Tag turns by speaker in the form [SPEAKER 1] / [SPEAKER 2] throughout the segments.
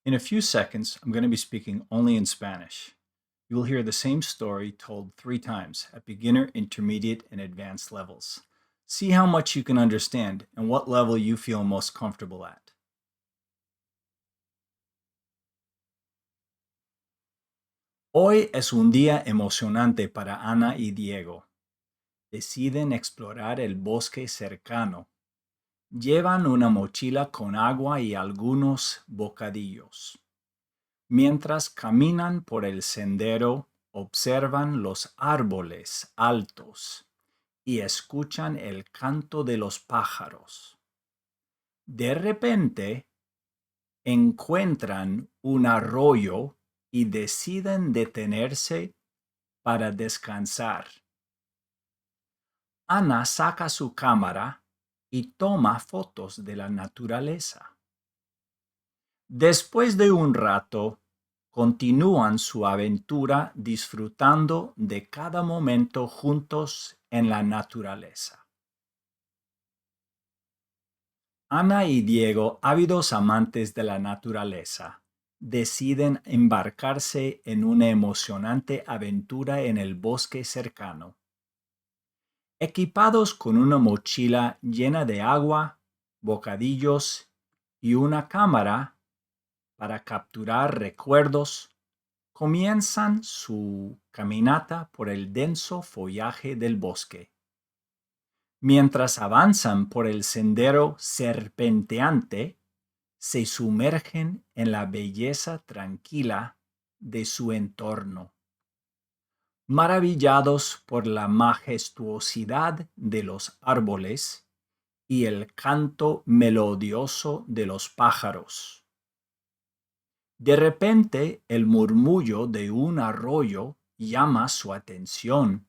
[SPEAKER 1] In a few seconds, I'm going to be speaking only in Spanish. You will hear the same story told 3 times at beginner, intermediate, and advanced levels. See how much you can understand and what level you feel most comfortable at. Hoy es un día emocionante para Ana y Diego. Deciden explorar el bosque cercano. Llevan una mochila con agua y algunos bocadillos. Mientras caminan por el sendero, observan los árboles altos y escuchan el canto de los pájaros. De repente, encuentran un arroyo y deciden detenerse para descansar. Ana saca su cámara y toma fotos de la naturaleza. Después de un rato, continúan su aventura disfrutando de cada momento juntos en la naturaleza. Ana y Diego, ávidos amantes de la naturaleza, deciden embarcarse en una emocionante aventura en el bosque cercano. Equipados con una mochila llena de agua, bocadillos y una cámara para capturar recuerdos, comienzan su caminata por el denso follaje del bosque. Mientras avanzan por el sendero serpenteante, se sumergen en la belleza tranquila de su entorno. Maravillados por la majestuosidad de los árboles y el canto melodioso de los pájaros. De repente, el murmullo de un arroyo llama su atención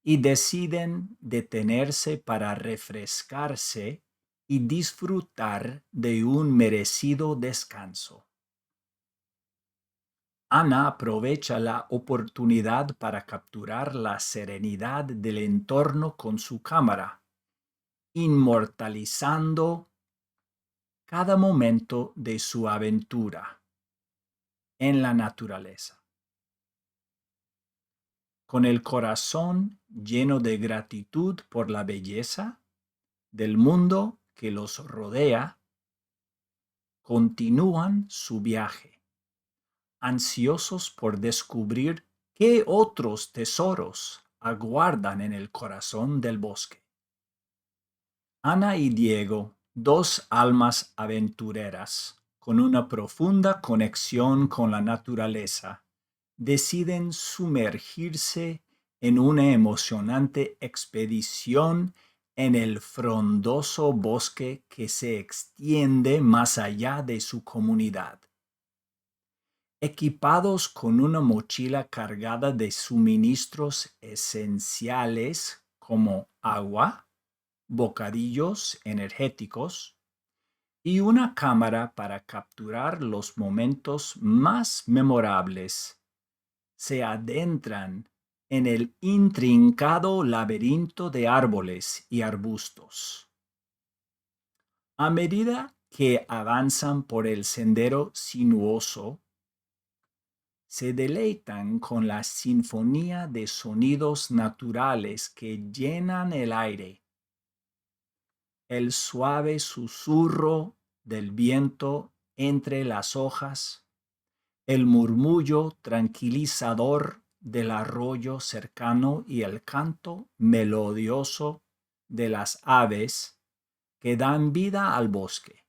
[SPEAKER 1] y deciden detenerse para refrescarse y disfrutar de un merecido descanso. Ana aprovecha la oportunidad para capturar la serenidad del entorno con su cámara, inmortalizando cada momento de su aventura en la naturaleza. Con el corazón lleno de gratitud por la belleza del mundo que los rodea, continúan su viaje, ansiosos por descubrir qué otros tesoros aguardan en el corazón del bosque. Ana y Diego, dos almas aventureras, con una profunda conexión con la naturaleza, deciden sumergirse en una emocionante expedición en el frondoso bosque que se extiende más allá de su comunidad. Equipados con una mochila cargada de suministros esenciales como agua, bocadillos energéticos y una cámara para capturar los momentos más memorables, se adentran en el intrincado laberinto de árboles y arbustos. A medida que avanzan por el sendero sinuoso, se deleitan con la sinfonía de sonidos naturales que llenan el aire. El suave susurro del viento entre las hojas, el murmullo tranquilizador del arroyo cercano y el canto melodioso de las aves que dan vida al bosque.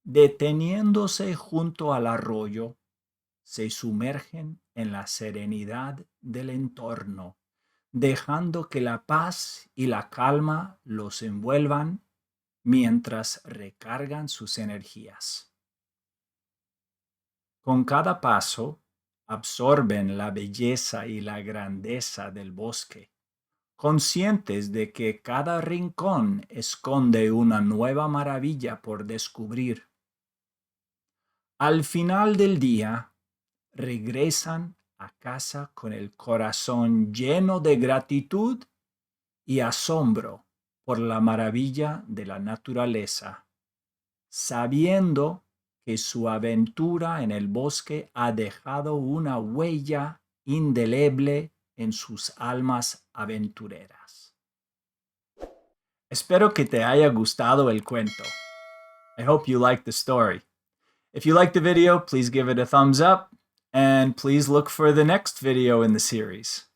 [SPEAKER 1] Deteniéndose junto al arroyo, se sumergen en la serenidad del entorno, dejando que la paz y la calma los envuelvan mientras recargan sus energías. Con cada paso, absorben la belleza y la grandeza del bosque, conscientes de que cada rincón esconde una nueva maravilla por descubrir. Al final del día, regresan a casa con el corazón lleno de gratitud y asombro por la maravilla de la naturaleza, sabiendo que su aventura en el bosque ha dejado una huella indeleble en sus almas aventureras. Espero que te haya gustado el cuento. I hope you liked the story. If you liked the video, please give it a thumbs up, and please look for the next video in the series.